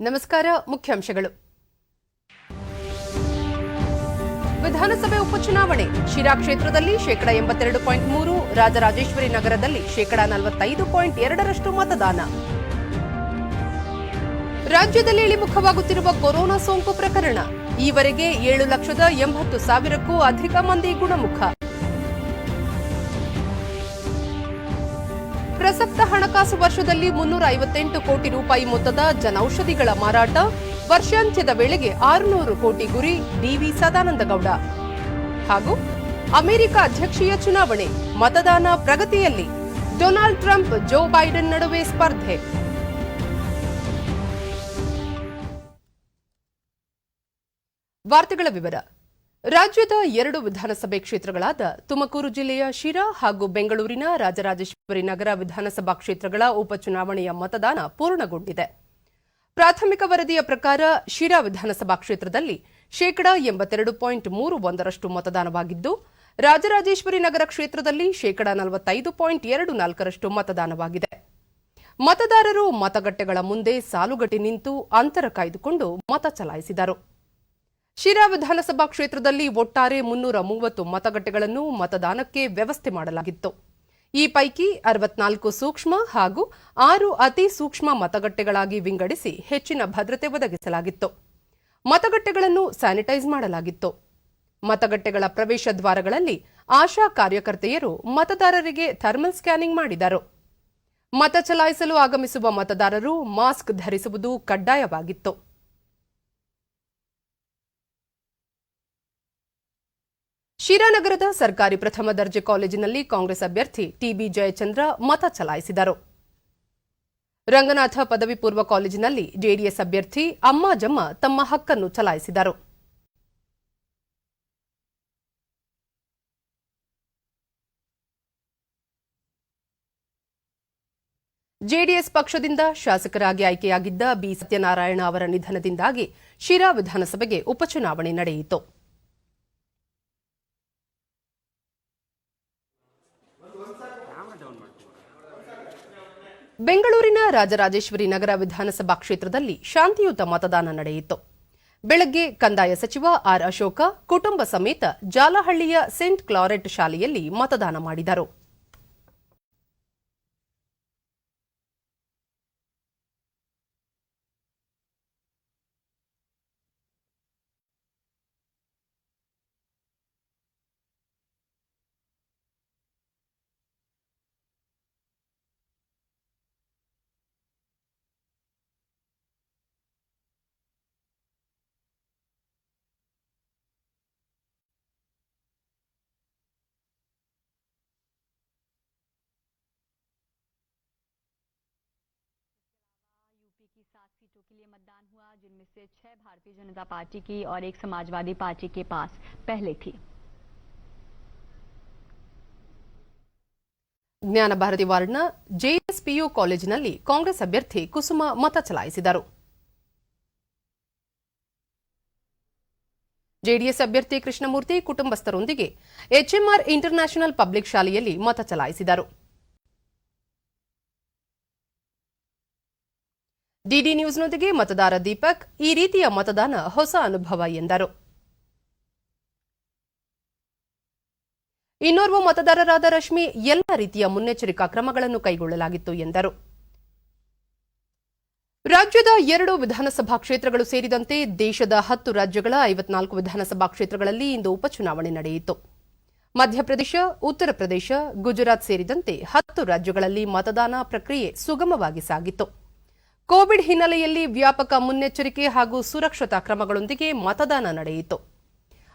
ನಮಸ್ಕಾರ. ಮುಖ್ಯಾಂಶಗಳು. ವಿಧಾನಸಭೆ ಉಪಚುನಾವಣೆ ಶಿರಾ ಕ್ಷೇತ್ರದಲ್ಲಿ 82.3%, ರಾಜರಾಜೇಶ್ವರಿ ನಗರದಲ್ಲಿ 45.2% ಮತದಾನ. ರಾಜ್ಯದಲ್ಲಿ ಇಳಿಮುಖವಾಗುತ್ತಿರುವ ಕೊರೋನಾ ಸೋಂಕು ಪ್ರಕರಣ. ಈವರೆಗೆ 7,80,000ಕ್ಕೂ ಅಧಿಕ ಮಂದಿ ಗುಣಮುಖ. ಪ್ರಸಕ್ತ ಹಣಕಾಸು ವರ್ಷದಲ್ಲಿ 358 ಕೋಟಿ ರೂಪಾಯಿ ಮೊತ್ತದ ಜನೌಷಧಿಗಳ ಮಾರಾಟ. ವರ್ಷಾಂತ್ಯದ ವೇಳೆಗೆ 600 ಕೋಟಿ ಗುರಿ. ಡಿವಿ ಸದಾನಂದಗೌಡ. ಹಾಗೂ ಅಮೆರಿಕ ಅಧ್ಯಕ್ಷೀಯ ಚುನಾವಣೆ ಮತದಾನ ಪ್ರಗತಿಯಲ್ಲಿ. ಡೊನಾಲ್ಡ್ ಟ್ರಂಪ್, ಜೋ ಬೈಡೆನ್ ನಡುವೆ ಸ್ಪರ್ಧೆ. ವಾರ್ತೆಗಳ ವಿವರ. ರಾಜ್ಯದ 2 ವಿಧಾನಸಭೆ ಕ್ಷೇತ್ರಗಳಾದ ತುಮಕೂರು ಜಿಲ್ಲೆಯ ಶಿರಾ ಹಾಗೂ ಬೆಂಗಳೂರಿನ ರಾಜರಾಜೇಶ್ವರಿ ನಗರ ವಿಧಾನಸಭಾ ಕ್ಷೇತ್ರಗಳ ಉಪಚುನಾವಣೆಯ ಮತದಾನ ಪೂರ್ಣಗೊಂಡಿದೆ. ಪ್ರಾಥಮಿಕ ವರದಿಯ ಪ್ರಕಾರ ಶಿರಾ ವಿಧಾನಸಭಾ ಕ್ಷೇತ್ರದಲ್ಲಿ 82.31% ಮತದಾನವಾಗಿದ್ದು, ರಾಜರಾಜೇಶ್ವರಿ ನಗರ ಕ್ಷೇತ್ರದಲ್ಲಿ 45.24% ಮತದಾನವಾಗಿದೆ. ಮತದಾರರು ಮತಗಟ್ಟೆಗಳ ಮುಂದೆ ಸಾಲುಗಟ್ಟಿ ನಿಂತು ಅಂತರ ಕಾಯ್ದುಕೊಂಡು ಮತ ಚಲಾಯಿಸಿದರು. ಶಿರಾ ವಿಧಾನಸಭಾ ಕ್ಷೇತ್ರದಲ್ಲಿ ಒಟ್ಟಾರೆ 330 ಮತಗಟ್ಟೆಗಳನ್ನು ಮತದಾನಕ್ಕೆ ವ್ಯವಸ್ಥೆ ಮಾಡಲಾಗಿತ್ತು. ಈ ಪೈಕಿ 64 ಸೂಕ್ಷ್ಮ ಹಾಗೂ 6 ಅತಿ ಸೂಕ್ಷ್ಮ ಮತಗಟ್ಟೆಗಳಾಗಿ ವಿಂಗಡಿಸಿ ಹೆಚ್ಚಿನ ಭದ್ರತೆ ಒದಗಿಸಲಾಗಿತ್ತು. ಮತಗಟ್ಟೆಗಳನ್ನು ಸ್ಯಾನಿಟೈಸ್ ಮಾಡಲಾಗಿತ್ತು. ಮತಗಟ್ಟೆಗಳ ಪ್ರವೇಶ ದ್ವಾರಗಳಲ್ಲಿ ಆಶಾ ಕಾರ್ಯಕರ್ತೆಯರು ಮತದಾರರಿಗೆ ಥರ್ಮಲ್ ಸ್ಕ್ಯಾನಿಂಗ್ ಮಾಡಿದರು. ಮತ ಚಲಾಯಿಸಲು ಆಗಮಿಸುವ ಮತದಾರರು ಮಾಸ್ಕ್ ಧರಿಸುವುದು ಕಡ್ಡಾಯವಾಗಿತ್ತು. ಶಿರಾನಗರದ ಸರ್ಕಾರಿ ಪ್ರಥಮ ದರ್ಜೆ ಕಾಲೇಜಿನಲ್ಲಿ ಕಾಂಗ್ರೆಸ್ ಅಭ್ಯರ್ಥಿ ಟಿಬಿ ಜಯಚಂದ್ರ ಮತ ಚಲಾಯಿಸಿದರು. ರಂಗನಾಥ ಪದವಿ ಪೂರ್ವ ಕಾಲೇಜಿನಲ್ಲಿ ಜೆಡಿಎಸ್ ಅಭ್ಯರ್ಥಿ ಅಮ್ಮಾಜಮ್ಮ ತಮ್ಮ ಹಕ್ಕನ್ನು ಚಲಾಯಿಸಿದರು. ಜೆಡಿಎಸ್ ಪಕ್ಷದಿಂದ ಶಾಸಕರಾಗಿ ಆಯ್ಕೆಯಾಗಿದ್ದ ಬಿ ಸತ್ಯನಾರಾಯಣ ಅವರ ನಿಧನದಿಂದಾಗಿ ಶಿರಾ ವಿಧಾನಸಭೆಗೆ ಉಪಚುನಾವಣೆ ನಡೆಯಿತು. ಬೆಂಗಳೂರಿನ ರಾಜರಾಜೇಶ್ವರಿ ನಗರ ವಿಧಾನಸಭಾ ಕ್ಷೇತ್ರದಲ್ಲಿ ಶಾಂತಿಯುತ ಮತದಾನ ನಡೆಯಿತು. ಬೆಳಗ್ಗೆ ಕಂದಾಯ ಸಚಿವ ಆರ್ ಅಶೋಕ ಕುಟುಂಬ ಸಮೇತ ಜಾಲಹಳ್ಳಿಯ ಸೇಂಟ್ ಕ್ಲಾರೆಟ್ ಶಾಲೆಯಲ್ಲಿ ಮತದಾನ ಮಾಡಿದರು. की 7 सीटों के लिए मतदान हुआ, जिनमें से 6 भारतीय जनता पार्टी की और 1 समाजवादी पार्टी के पास पहले थी. ಜ್ಞಾನ ಭಾರತಿ ವಾರ್ಡ್ನ ಜೆಎಸ್ಪಿಯು ಕಾಲೇಜಿನಲ್ಲಿ ಕಾಂಗ್ರೆಸ್ ಅಭ್ಯರ್ಥಿ ಕುಸುಮ ಮತ ಚಲಾಯಿಸಿದರು. ಜೆಡಿಎಸ್ ಅಭ್ಯರ್ಥಿ ಕೃಷ್ಣಮೂರ್ತಿ ಕುಟುಂಬಸ್ಥರೊಂದಿಗೆ ಎಚ್ಎಂಆರ್ ಇಂಟರ್ನ್ಯಾಷನಲ್ ಪಬ್ಲಿಕ್ ಶಾಲೆಯಲ್ಲಿ ಮತ ಚಲಾಯಿಸಿದರು. ಡಿಡಿ ನ್ಯೂಸ್ನೊಂದಿಗೆ ಮತದಾರ ದೀಪಕ್, ಈ ರೀತಿಯ ಮತದಾನ ಹೊಸ ಅನುಭವ ಎಂದರು. ಇನ್ನೋರ್ವ ಮತದಾರರಾದ ರಶ್ಮಿ, ಎಲ್ಲ ರೀತಿಯ ಮುನ್ನೆಚ್ಚರಿಕಾ ಕ್ರಮಗಳನ್ನು ಕೈಗೊಳ್ಳಲಾಗಿತ್ತು ಎಂದರು. ರಾಜ್ಯದ 2 ವಿಧಾನಸಭಾ ಕ್ಷೇತ್ರಗಳು ಸೇರಿದಂತೆ ದೇಶದ 10 ರಾಜ್ಯಗಳ 54 ವಿಧಾನಸಭಾ ಕ್ಷೇತ್ರಗಳಲ್ಲಿ ಇಂದು ಉಪಚುನಾವಣೆ ನಡೆಯಿತು. ಮಧ್ಯಪ್ರದೇಶ, ಉತ್ತರ ಪ್ರದೇಶ, ಗುಜರಾತ್ ಸೇರಿದಂತೆ 10 ರಾಜ್ಯಗಳಲ್ಲಿ ಮತದಾನ ಪ್ರಕ್ರಿಯೆ ಸುಗಮವಾಗಿ ಸಾಗಿತು. ಕೋವಿಡ್ ಹಿನ್ನೆಲೆಯಲ್ಲಿ ವ್ಯಾಪಕ ಮುನ್ನೆಚ್ಚರಿಕೆ ಹಾಗೂ ಸುರಕ್ಷತಾ ಕ್ರಮಗಳೊಂದಿಗೆ ಮತದಾನ ನಡೆಯಿತು.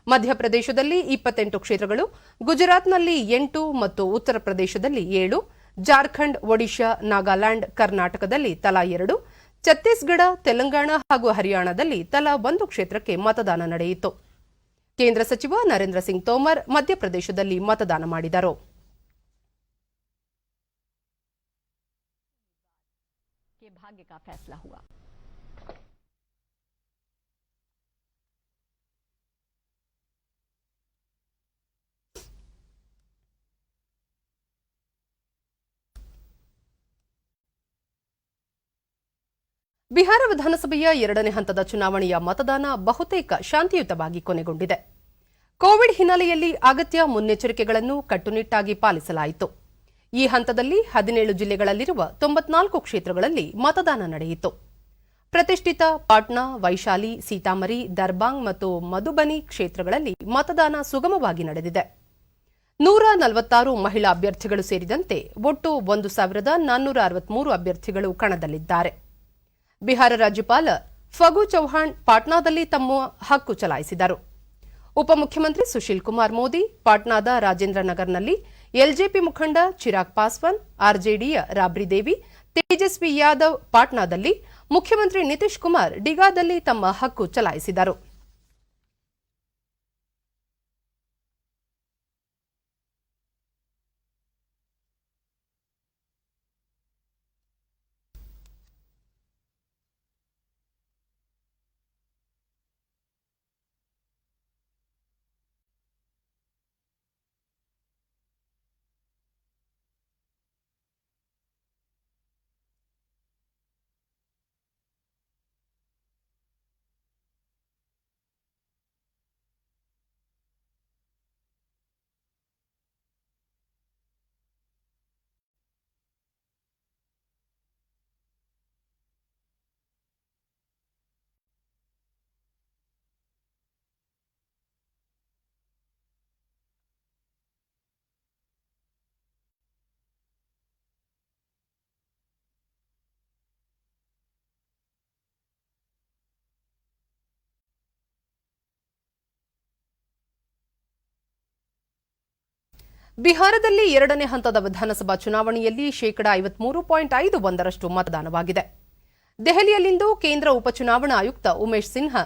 ಮಧ್ಯಪ್ರದೇಶದಲ್ಲಿ 28 ಕ್ಷೇತ್ರಗಳು, ಗುಜರಾತ್ನಲ್ಲಿ 8 ಮತ್ತು ಉತ್ತರ ಪ್ರದೇಶದಲ್ಲಿ 7, ಜಾರ್ಖಂಡ್, ಒಡಿಶಾ, ನಾಗಾಲ್ಯಾಂಡ್, ಕರ್ನಾಟಕದಲ್ಲಿ ತಲಾ 2, ಛತ್ತೀಸ್ಗಢ, ತೆಲಂಗಾಣ ಹಾಗೂ ಹರಿಯಾಣದಲ್ಲಿ ತಲಾ 1 ಕ್ಷೇತ್ರಕ್ಕೆ ಮತದಾನ ನಡೆಯಿತು. ಕೇಂದ್ರ ಸಚಿವ ನರೇಂದ್ರ ಸಿಂಗ್ ತೋಮರ್ ಮಧ್ಯಪ್ರದೇಶದಲ್ಲಿ ಮತದಾನ ಮಾಡಿದರು. भाग्य का फैसला हुआ. ಬಿಹಾರ ವಿಧಾನಸಭೆಯ 2ನೇ ಹಂತದ ಚುನಾವಣೆಯ ಮತದಾನ ಬಹುತೇಕ ಶಾಂತಿಯುತವಾಗಿ ಕೊನೆಗೊಂಡಿದೆ. ಕೋವಿಡ್ ಹಿನ್ನೆಲೆಯಲ್ಲಿ ಅಗತ್ಯ ಮುನ್ನೆಚ್ಚರಿಕೆಗಳನ್ನು ಕಟ್ಟುನಿಟ್ಟಾಗಿ ಪಾಲಿಸಲಾಯಿತು. ಈ ಹಂತದಲ್ಲಿ 17 ಜಿಲ್ಲೆಗಳಲ್ಲಿರುವ 94 ಕ್ಷೇತ್ರಗಳಲ್ಲಿ ಮತದಾನ ನಡೆಯಿತು. ಪ್ರತಿಷ್ಠಿತ ಪಾಟ್ನಾ, ವೈಶಾಲಿ, ಸೀತಾಮರಿ, ದರ್ಬಾಂಗ್ ಮತ್ತು ಮಧುಬನಿ ಕ್ಷೇತ್ರಗಳಲ್ಲಿ ಮತದಾನ ಸುಗಮವಾಗಿ ನಡೆದಿದೆ. 146 ಮಹಿಳಾ ಅಭ್ಯರ್ಥಿಗಳು ಸೇರಿದಂತೆ ಒಟ್ಟು 1463 ಅಭ್ಯರ್ಥಿಗಳು ಕಣದಲ್ಲಿದ್ದಾರೆ. ಬಿಹಾರ ರಾಜ್ಯಪಾಲ ಫಗು ಚೌಹಾಣ್ ಪಾಟ್ನಾದಲ್ಲಿ ತಮ್ಮ ಹಕ್ಕು ಚಲಾಯಿಸಿದರು. ಉಪಮುಖ್ಯಮಂತ್ರಿ ಸುಶೀಲ್ ಕುಮಾರ್ ಮೋದಿ ಪಾಟ್ನಾದ ರಾಜೇಂದ್ರ ನಗರ್ನಲ್ಲಿ, ಎಲ್ಜೆಪಿ ಮುಖಂಡ ಚಿರಾಗ್ ಪಾಸ್ವಾನ್, ಆರ್ಜೆಡಿಯ ರಾಬ್ರಿ ದೇವಿ, ತೇಜಸ್ವಿ ಯಾದವ್ ಪಾಟ್ನಾದಲ್ಲಿ, ಮುಖ್ಯಮಂತ್ರಿ ನಿತೀಶ್ ಕುಮಾರ್ ಡಿಗಾದಲ್ಲಿ ತಮ್ಮ ಹಕ್ಕು ಚಲಾಯಿಸಿದರು. ಬಿಹಾರದಲ್ಲಿ 2ನೇ ಹಂತದ ವಿಧಾನಸಭಾ ಚುನಾವಣೆಯಲ್ಲಿ 53.51% ಮತದಾನವಾಗಿದೆ. ದೆಹಲಿಯಲ್ಲಿಂದು ಕೇಂದ್ರ ಉಪಚುನಾವಣಾ ಆಯುಕ್ತ ಉಮೇಶ್ ಸಿನ್ಹಾ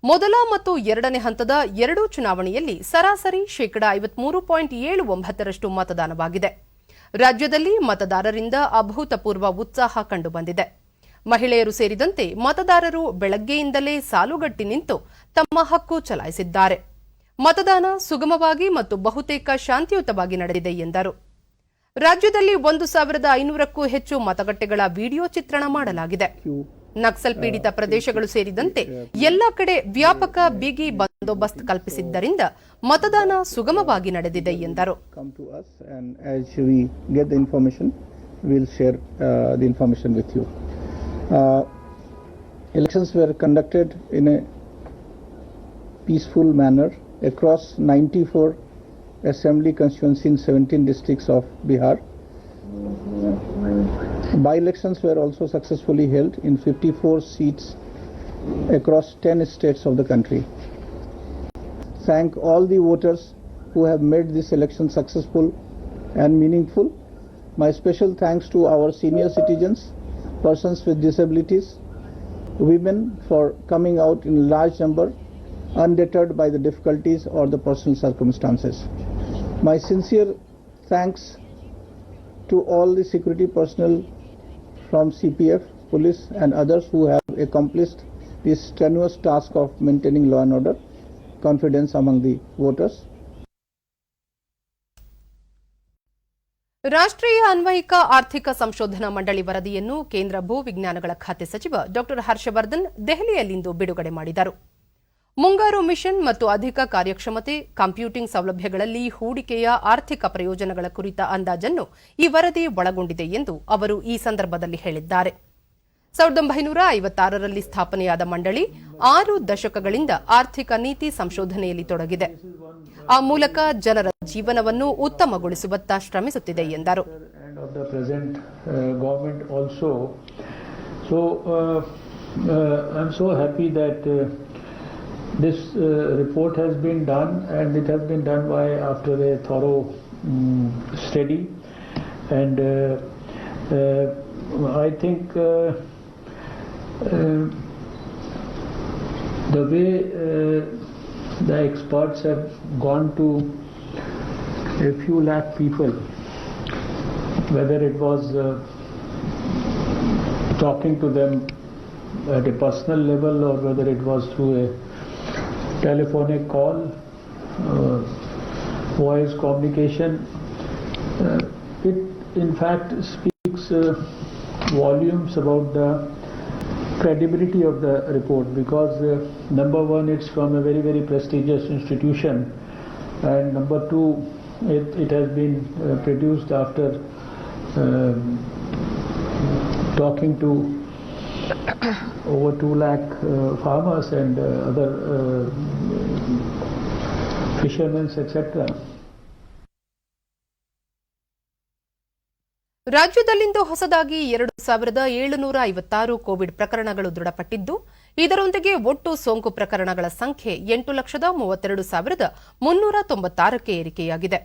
ಮೊದಲ ಮತ್ತು 2ನೇ ಹಂತದ ಎರಡೂ ಚುನಾವಣೆಯಲ್ಲಿ ಸರಾಸರಿ 53.79% ಮತದಾನವಾಗಿದೆ. ರಾಜ್ಯದಲ್ಲಿ ಮತದಾರರಿಂದ ಅಭೂತಪೂರ್ವ ಉತ್ಸಾಹ ಕಂಡುಬಂದಿದೆ. ಮಹಿಳೆಯರು ಸೇರಿದಂತೆ ಮತದಾರರು ಬೆಳಗ್ಗೆಯಿಂದಲೇ ಸಾಲುಗಟ್ಟಿ ನಿಂತು ತಮ್ಮ ಹಕ್ಕು ಚಲಾಯಿಸಿದ್ದಾರೆ. ಮತದಾನ ಸುಗಮವಾಗಿ ಮತ್ತು ಬಹುತೇಕ ಶಾಂತಿಯುತವಾಗಿ ನಡೆದಿದೆ ಎಂದರು. ರಾಜ್ಯದಲ್ಲಿ 1500ಕ್ಕೂ ಹೆಚ್ಚು ಮತಗಟ್ಟೆಗಳ ವಿಡಿಯೋ ಚಿತ್ರಣ ಮಾಡಲಾಗಿದೆ. ನಕ್ಸಲ್ ಪೀಡಿತ ಪ್ರದೇಶಗಳು ಸೇರಿದಂತೆ ಎಲ್ಲ ಕಡೆ ವ್ಯಾಪಕ ಬಿಗಿ ಬಂದೋಬಸ್ತ್ ಕಲ್ಪಿಸಿದ್ದರಿಂದ ಮತದಾನ ಸುಗಮವಾಗಿ ನಡೆದಿದೆ ಎಂದರು. Elections were conducted in a peaceful manner across 94 assembly constituencies in 17 districts of Bihar. By-elections were also successfully held in 54 seats across 10 states of the country. Thank all the voters who have made this election successful and meaningful. My special thanks to our senior citizens, persons with disabilities, women for coming out in large number, undeterred by the difficulties or the personal circumstances. My sincere thanks to all the security personnel from CPF, police and others who have accomplished this strenuous task of maintaining law and order, confidence among the voters. ರಾಷ್ಟ್ರೀಯ ಅನ್ವಯಿಕ ಆರ್ಥಿಕ ಸಂಶೋಧನಾ ಮಂಡಳಿ ವರದಿಯನ್ನು ಕೇಂದ್ರ ಭೂ ವಿಜ್ಞಾನಗಳ ಖಾತೆ ಸಚಿವ ಡಾ ಹರ್ಷವರ್ಧನ್ ದೆಹಲಿಯಲ್ಲಿಂದು ಬಿಡುಗಡೆ ಮಾಡಿದರು. ಮುಂಗಾರು ಮಿಷನ್ ಮತ್ತು ಅಧಿಕ ಕಾರ್ಯಕ್ಷಮತೆ, ಕಂಪ್ಯೂಟಿಂಗ್ ಸೌಲಭ್ಯಗಳಲ್ಲಿ ಹೂಡಿಕೆಯ ಆರ್ಥಿಕ ಪ್ರಯೋಜನಗಳ ಕುರಿತ ಅಂದಾಜನ್ನು ಈ ವರದಿ ಒಳಗೊಂಡಿದೆ ಎಂದು ಅವರು ಈ ಸಂದರ್ಭದಲ್ಲಿ ಹೇಳಿದ್ದಾರೆ. 1956ರಲ್ಲಿ ಸ್ಥಾಪನೆಯಾದ ಮಂಡಳಿ 6 ದಶಕಗಳಿಂದ ಆರ್ಥಿಕ ನೀತಿ ಸಂಶೋಧನೆಯಲ್ಲಿ ತೊಡಗಿದೆ. ಆ ಮೂಲಕ ಜನರ ಜೀವನವನ್ನು ಉತ್ತಮಗೊಳಿಸುವತ್ತ ಶ್ರಮಿಸುತ್ತಿದೆ ಎಂದರು. This report has been done, and it has been done after a thorough study, and I think the way the experts have gone to a few lakh people, whether it was talking to them at a personal level or whether it was through a telephonic call, voice communication, it in fact speaks volumes about the credibility of the report because number one, it's from a very, very prestigious institution, and number two, it has been produced after talking to over 2 lakh farmers and other fishermen, etc. ರಾಜ್ಯದಲ್ಲಿಂದು ಹೊಸದಾಗಿ 2,756 Covid ಪ್ರಕರಣಗಳು ದೃಢಪಟ್ಟಿದ್ದು, ಇದರೊಂದಿಗೆ ಒಟ್ಟು ಸೋಂಕು ಪ್ರಕರಣಗಳ ಸಂಖ್ಯೆ 8,32,396ಕ್ಕೆ ಏರಿಕೆಯಾಗಿದೆ.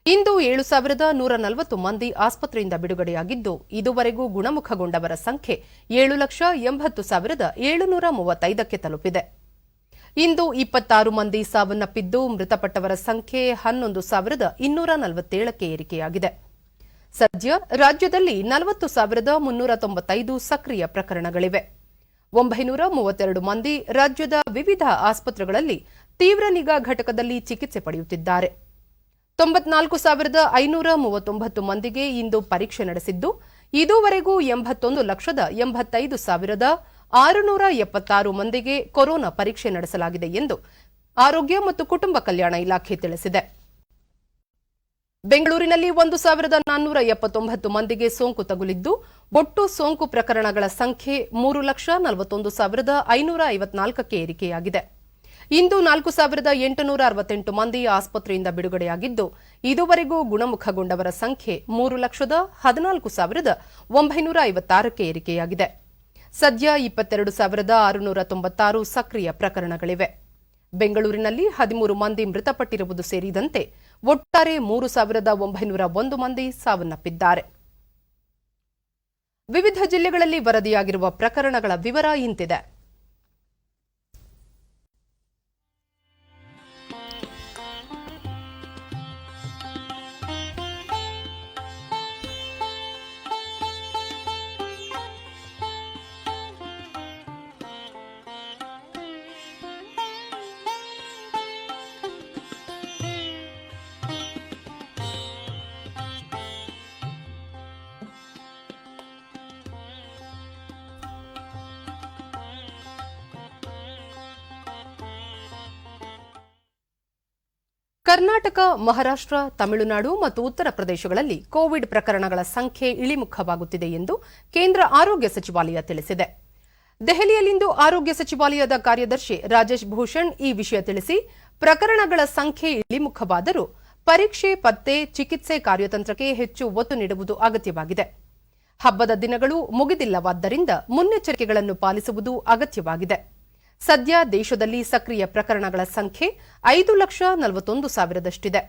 ಇಂದು 7,140 ಮಂದಿ ಆಸ್ಪತ್ರೆಯಿಂದ ಬಿಡುಗಡೆಯಾಗಿದ್ದು, ಇದುವರೆಗೂ ಗುಣಮುಖಗೊಂಡವರ ಸಂಖ್ಯೆ 7,80,735ಕ್ಕೆ ತಲುಪಿದೆ. ಇಂದು 26 ಮಂದಿ ಸಾವನ್ನಪ್ಪಿದ್ದು, ಮೃತಪಟ್ಟವರ ಸಂಖ್ಯೆ 11,247ಕ್ಕೆ ಏರಿಕೆಯಾಗಿದೆ. ಸದ್ಯ ರಾಜ್ಯದಲ್ಲಿ 40,395 ಸಕ್ರಿಯ ಪ್ರಕರಣಗಳಿವೆ. 932 ಮಂದಿ ರಾಜ್ಯದ ವಿವಿಧ ಆಸ್ಪತ್ರೆಗಳಲ್ಲಿ ತೀವ್ರ ನಿಗಾ ಘಟಕದಲ್ಲಿ ಚಿಕಿತ್ಸೆ ಪಡೆಯುತ್ತಿದ್ದಾರೆ. 94,539 ಮಂದಿಗೆ ಇಂದು ಪರೀಕ್ಷೆ ನಡೆಸಿದ್ದು, ಇದುವರೆಗೂ 81,85,676 ಮಂದಿಗೆ ಕೊರೋನಾ ಪರೀಕ್ಷೆ ನಡೆಸಲಾಗಿದೆ ಎಂದು ಆರೋಗ್ಯ ಮತ್ತು ಕುಟುಂಬ ಕಲ್ಯಾಣ ಇಲಾಖೆ ತಿಳಿಸಿದೆ. ಬೆಂಗಳೂರಿನಲ್ಲಿ 1,479 ಮಂದಿಗೆ ಸೋಂಕು ತಗುಲಿದ್ದು, ಒಟ್ಟು ಸೋಂಕು ಪ್ರಕರಣಗಳ ಸಂಖ್ಯೆ 3,41,554ಕ್ಕೆ ಏರಿಕೆಯಾಗಿದೆ. ಇಂದು 4,868 ಮಂದಿ ಆಸ್ಪತ್ರೆಯಿಂದ ಬಿಡುಗಡೆಯಾಗಿದ್ದು, ಇದುವರೆಗೂ ಗುಣಮುಖಗೊಂಡವರ ಸಂಖ್ಯೆ 3,14,956ಕ್ಕೆ ಏರಿಕೆಯಾಗಿದೆ. ಸದ್ಯ 22,696 ಸಕ್ರಿಯ ಪ್ರಕರಣಗಳಿವೆ. ಬೆಂಗಳೂರಿನಲ್ಲಿ 13 ಮಂದಿ ಮೃತಪಟ್ಟಿರುವುದು ಸೇರಿದಂತೆ ಒಟ್ಟಾರೆ 3,901 ಮಂದಿ ಸಾವನ್ನಪ್ಪಿದ್ದಾರೆ. ವಿವಿಧ ಜಿಲ್ಲೆಗಳಲ್ಲಿ ವರದಿಯಾಗಿರುವ ಪ್ರಕರಣಗಳ ವಿವರ ಇಂತಿದೆ. ಕರ್ನಾಟಕ, ಮಹಾರಾಷ್ಟ್ರ, ತಮಿಳುನಾಡು ಮತ್ತು ಉತ್ತರ ಪ್ರದೇಶಗಳಲ್ಲಿ ಕೋವಿಡ್ ಪ್ರಕರಣಗಳ ಸಂಖ್ಯೆ ಇಳಿಮುಖವಾಗುತ್ತಿದೆ ಎಂದು ಕೇಂದ್ರ ಆರೋಗ್ಯ ಸಚಿವಾಲಯ ತಿಳಿಸಿದೆ. ದೆಹಲಿಯಲ್ಲಿಂದು ಆರೋಗ್ಯ ಸಚಿವಾಲಯದ ಕಾರ್ಯದರ್ಶಿ ರಾಜೇಶ್ ಭೂಷಣ್ ಈ ವಿಷಯ ತಿಳಿಸಿ, ಪ್ರಕರಣಗಳ ಸಂಖ್ಯೆ ಇಳಿಮುಖವಾದರೂ ಪರೀಕ್ಷೆ, ಪತ್ತೆ, ಚಿಕಿತ್ಸೆ ಕಾರ್ಯತಂತ್ರಕ್ಕೆ ಹೆಚ್ಚು ಒತ್ತು ನೀಡುವುದು ಅಗತ್ಯವಾಗಿದೆ. ಹಬ್ಬದ ದಿನಗಳು ಮುಗಿದಿಲ್ಲವಾದ್ದರಿಂದ ಮುನ್ನೆಚ್ಚರಿಕೆಗಳನ್ನು ಪಾಲಿಸುವುದು ಅಗತ್ಯವಾಗಿದೆ. ಸದ್ಯ ದೇಶದಲ್ಲಿ ಸಕ್ರಿಯ ಪ್ರಕರಣಗಳ ಸಂಖ್ಯೆ 5,41,000ದಷ್ಟಿದೆ.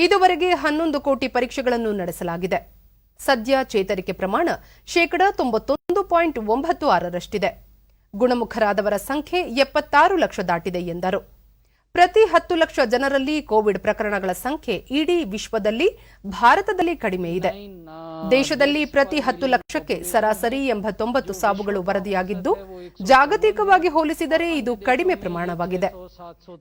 ಇದುವರೆಗೆ 11 ಕೋಟಿ ಪರೀಕ್ಷೆಗಳನ್ನು ನಡೆಸಲಾಗಿದೆ. ಸದ್ಯ ಚೇತರಿಕೆ ಪ್ರಮಾಣ 91.96ರಷ್ಟಿದೆ. ಗುಣಮುಖರಾದವರ ಸಂಖ್ಯೆ 76 ಲಕ್ಷ ದಾಟಿದೆ ಎಂದರು. ಪ್ರತಿ 10 ಲಕ್ಷ ಜನರಲ್ಲಿ ಕೋವಿಡ್ ಪ್ರಕರಣಗಳ ಸಂಖ್ಯೆ ಇಡೀ ವಿಶ್ವದಲ್ಲಿ ಭಾರತದಲ್ಲಿ ಕಡಿಮೆ ಇದೆ. ದೇಶದಲ್ಲಿ ಪ್ರತಿ 10 ಲಕ್ಷಕ್ಕೆ ಸರಾಸರಿ 89 ಸಾವುಗಳು ವರದಿಯಾಗಿದ್ದು, ಜಾಗತಿಕವಾಗಿ ಹೋಲಿಸಿದರೆ ಇದು ಕಡಿಮೆ ಪ್ರಮಾಣವಾಗಿದೆ.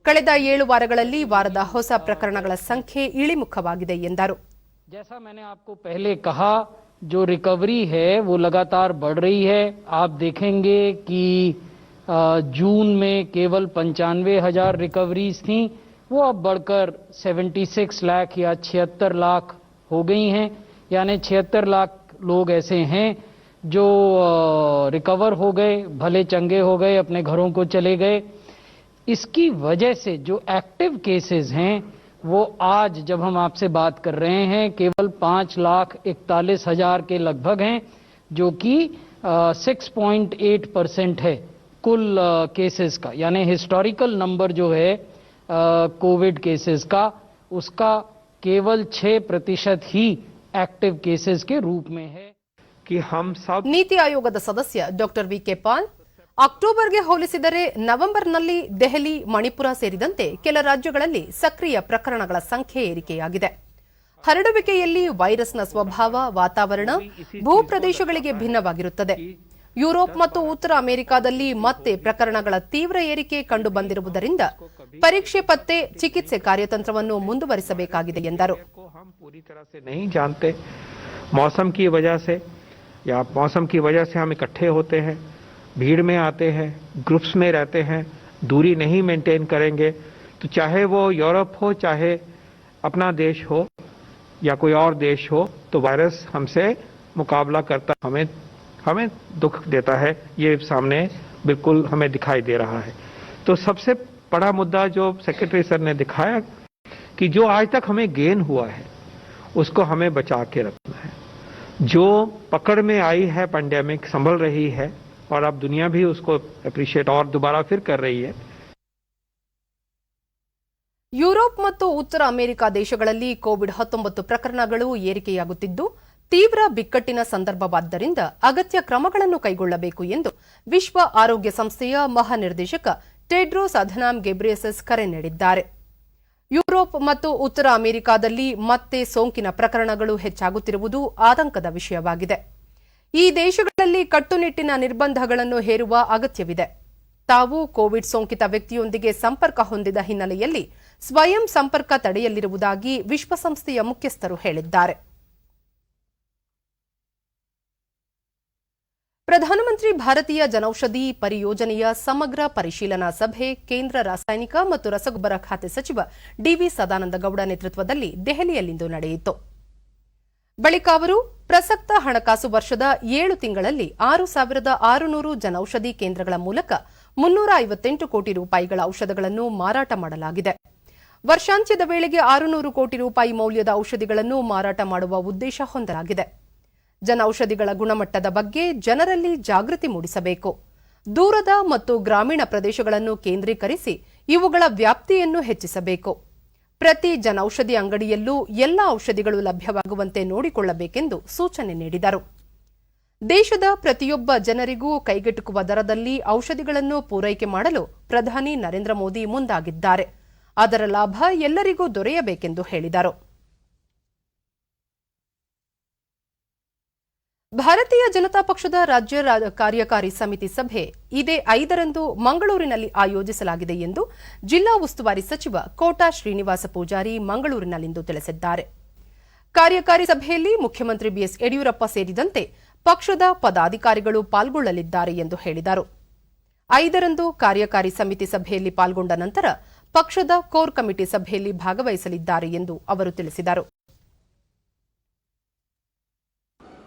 ಕಳೆದ 7 ವಾರಗಳಲ್ಲಿ ವಾರದ ಹೊಸ ಪ್ರಕರಣಗಳ ಸಂಖ್ಯೆ ಇಳಿಮುಖವಾಗಿದೆ ಎಂದರು. जैसा मैंने आपको पहले कहा, जो रिकवरी है वो लगातार बढ़ रही है. आप देखेंगे कि जून में केवल 95,000 रिकवरीज थी, वो अब बढ़कर 76 लाख या 76 लाख हो गई हैं. यानी 76 लाख लोग ऐसे हैं जो रिकवर हो गए, भले चंगे हो गए, अपने घरों को चले गए. इसकी वजह से जो एक्टिव केसेस हैं वो आज जब हम आपसे बात कर रहे हैं केवल 5,41,000 के लगभग हैं, जो कि 6.8% है कुल केसेस का. यानी हिस्टोरिकल नंबर जो है कोविड केसेस का, उसका केवल 6% ही एक्टिव केसेस के रूप में है. कि हम सब ನೀತಿ ಆಯೋಗದ ಸದಸ್ಯ ಡಾಕ್ಟರ್ ವಿಕೆ ಪಾಲ್, ಅಕ್ಟೋಬರ್ಗೆ ಹೋಲಿಸಿದರೆ ನವೆಂಬರ್ನಲ್ಲಿ ದೆಹಲಿ, ಮಣಿಪುರ ಸೇರಿದಂತೆ ಕೆಲ ರಾಜ್ಯಗಳಲ್ಲಿ ಸಕ್ರಿಯ ಪ್ರಕರಣಗಳ ಸಂಖ್ಯೆ ಏರಿಕೆಯಾಗಿದೆ. ಹರಡುವಿಕೆಯಲ್ಲಿ ವೈರಸ್ನ ಸ್ವಭಾವ, ವಾತಾವರಣ, ಭೂಪ್ರದೇಶಗಳಿಗೆ ಭಿನ್ನವಾಗಿರುತ್ತದೆ. ಯುರೋಪ್ ಮತ್ತು ಉತ್ತರ ಅಮೆರಿಕಾದಲ್ಲಿ ಮತ್ತೆ ಪ್ರಕರಣಗಳ ತೀವ್ರ ಏರಿಕೆ ಕಂಡುಬಂದಿರುವುದರಿಂದ ಪರೀಕ್ಷೆ, ಪತ್ತೆ, ಚಿಕಿತ್ಸೆ ಕಾರ್ಯತಂತ್ರವನ್ನು ಮುಂದುವರಿಸಬೇಕಾಗಿದೆ ಎಂದರು. हम पूरी तरह से नहीं जानते, मौसम की वजह से या मौसम की वजह से हम इकट्ठे होते हैं, भीड़ में आते हैं, ग्रुप्स में रहते हैं, दूरी नहीं मेंटेन करेंगे तो चाहे वो यूरोप हो, चाहे अपना देश हो या कोई और देश हो, तो वायरस हमसे मुकाबला करता हमें दुख देता है। ये सामने बिल्कुल हमें दिखाई दे रहा है। तो सबसे बड़ा मुद्दा जो सेक्रेटरी सर ने दिखाया कि जो आज तक हमें गेन हुआ है उसको हमें बचा के रखना है। जो पकड़ में आई है पैंडेमिक, संभल रही है और अब दुनिया भी उसको अप्रिशिएट और दोबारा फिर कर रही है। ಯುರೋಪ್ ಮತ್ತು ಉತ್ತರ ಅಮೆರಿಕ ದೇಶಗಳಲ್ಲಿ ಕೋವಿಡ್-19 ಪ್ರಕರಣಗಳು ಏರಿಕೆಯಾಗುತ್ತಿದ್ದು ತೀವ್ರ ಬಿಕ್ಕಟ್ಟಿನ ಸಂದರ್ಭವಾದ್ದರಿಂದ ಅಗತ್ಯ ಕ್ರಮಗಳನ್ನು ಕೈಗೊಳ್ಳಬೇಕು ಎಂದು ವಿಶ್ವ ಆರೋಗ್ಯ ಸಂಸ್ಥೆಯ ಮಹಾನಿರ್ದೇಶಕ ಟೆಡ್ರೋಸ್ ಅಧನಾಮ್ ಗೆಬ್ರೆಯೆಸಸ್ ಕರೆ ನೀಡಿದ್ದಾರೆ. ಯುರೋಪ್ ಮತ್ತು ಉತ್ತರ ಅಮೆರಿಕದಲ್ಲಿ ಮತ್ತೆ ಸೋಂಕಿನ ಪ್ರಕರಣಗಳು ಹೆಚ್ಚಾಗುತ್ತಿರುವುದು ಆತಂಕದ ವಿಷಯವಾಗಿದೆ. ಈ ದೇಶಗಳಲ್ಲಿ ಕಟ್ಟುನಿಟ್ಟಿನ ನಿರ್ಬಂಧಗಳನ್ನು ಹೇರುವ ಅಗತ್ಯವಿದೆ. ತಾವು ಕೋವಿಡ್ ಸೋಂಕಿತ ವ್ಯಕ್ತಿಯೊಂದಿಗೆ ಸಂಪರ್ಕ ಹೊಂದಿದ ಹಿನ್ನೆಲೆಯಲ್ಲಿ ಸ್ವಯಂ ಸಂಪರ್ಕ ತಡೆಯಲಿರುವುದಾಗಿ ವಿಶ್ವಸಂಸ್ಥೆಯ ಮುಖ್ಯಸ್ಥರು ಹೇಳಿದ್ದಾರೆ. ಪ್ರಧಾನಮಂತ್ರಿ ಭಾರತೀಯ ಜನೌಷಧಿ ಪರಿಯೋಜನೆಯ ಸಮಗ್ರ ಪರಿಶೀಲನಾ ಸಭೆ ಕೇಂದ್ರ ರಾಸಾಯನಿಕ ಮತ್ತು ರಸಗೊಬ್ಬರ ಖಾತೆ ಸಚಿವ ಡಿವಿ ಸದಾನಂದ ಗೌಡ ನೇತೃತ್ವದಲ್ಲಿ ದೆಹಲಿಯಲ್ಲಿಂದು ನಡೆಯಿತು. ಬಳಿಕ ಅವರು ಪ್ರಸಕ್ತ ಹಣಕಾಸು ವರ್ಷದ 7 ತಿಂಗಳಲ್ಲಿ 6,600 ಜನೌಷಧಿ ಕೇಂದ್ರಗಳ ಮೂಲಕ 358 ಕೋಟಿ ರೂಪಾಯಿಗಳ ಔಷಧಗಳನ್ನು ಮಾರಾಟ ಮಾಡಲಾಗಿದೆ. ವರ್ಷಾಂತ್ಯದ ವೇಳೆಗೆ 600 ಕೋಟಿ ರೂಪಾಯಿ ಮೌಲ್ಯದ ಔಷಧಿಗಳನ್ನು ಮಾರಾಟ ಮಾಡುವ ಉದ್ದೇಶ ಹೊಂದಲಾಗಿದೆ. ಜನೌಷಧಿಗಳ ಗುಣಮಟ್ಟದ ಬಗ್ಗೆ ಜನರಲ್ಲಿ ಜಾಗೃತಿ ಮೂಡಿಸಬೇಕು. ದೂರದ ಮತ್ತು ಗ್ರಾಮೀಣ ಪ್ರದೇಶಗಳನ್ನು ಕೇಂದ್ರೀಕರಿಸಿ ಇವುಗಳ ವ್ಯಾಪ್ತಿಯನ್ನು ಹೆಚ್ಚಿಸಬೇಕು. ಪ್ರತಿ ಜನೌಷಧಿ ಅಂಗಡಿಯಲ್ಲೂ ಎಲ್ಲ ಔಷಧಿಗಳು ಲಭ್ಯವಾಗುವಂತೆ ನೋಡಿಕೊಳ್ಳಬೇಕೆಂದು ಸೂಚನೆ ನೀಡಿದರು. ದೇಶದ ಪ್ರತಿಯೊಬ್ಬ ಜನರಿಗೂ ಕೈಗೆಟುಕುವ ದರದಲ್ಲಿ ಔಷಧಿಗಳನ್ನು ಪೂರೈಕೆ ಮಾಡಲು ಪ್ರಧಾನಿ ನರೇಂದ್ರ ಮೋದಿ ಮುಂದಾಗಿದ್ದಾರೆ. ಅದರ ಲಾಭ ಎಲ್ಲರಿಗೂ ದೊರೆಯಬೇಕೆಂದು ಹೇಳಿದರು. ಭಾರತೀಯ ಜನತಾ ಪಕ್ಷದ ರಾಜ್ಯ ಕಾರ್ಯಕಾರಿ ಸಮಿತಿ ಸಭೆ ಇದೇ 5ರಂದು ಮಂಗಳೂರಿನಲ್ಲಿ ಆಯೋಜಿಸಲಾಗಿದೆ ಎಂದು ಜಿಲ್ಲಾ ಉಸ್ತುವಾರಿ ಸಚಿವ ಕೋಟಾ ಶ್ರೀನಿವಾಸ ಪೂಜಾರಿ ಮಂಗಳೂರಿನಲ್ಲಿಂದು ತಿಳಿಸಿದ್ದಾರೆ. ಕಾರ್ಯಕಾರಿ ಸಭೆಯಲ್ಲಿ ಮುಖ್ಯಮಂತ್ರಿ ಬಿಎಸ್ ಯಡಿಯೂರಪ್ಪ ಸೇರಿದಂತೆ ಪಕ್ಷದ ಪದಾಧಿಕಾರಿಗಳು ಪಾಲ್ಗೊಳ್ಳಲಿದ್ದಾರೆ ಎಂದು ಹೇಳಿದರು. 5ರಂದು ಕಾರ್ಯಕಾರಿ ಸಮಿತಿ ಸಭೆಯಲ್ಲಿ ಪಾಲ್ಗೊಂಡ ನಂತರ ಪಕ್ಷದ ಕೋರ್ ಕಮಿಟಿ ಸಭೆಯಲ್ಲಿ ಭಾಗವಹಿಸಲಿದ್ದಾರೆ ಎಂದು ಅವರು ತಿಳಿಸಿದರು.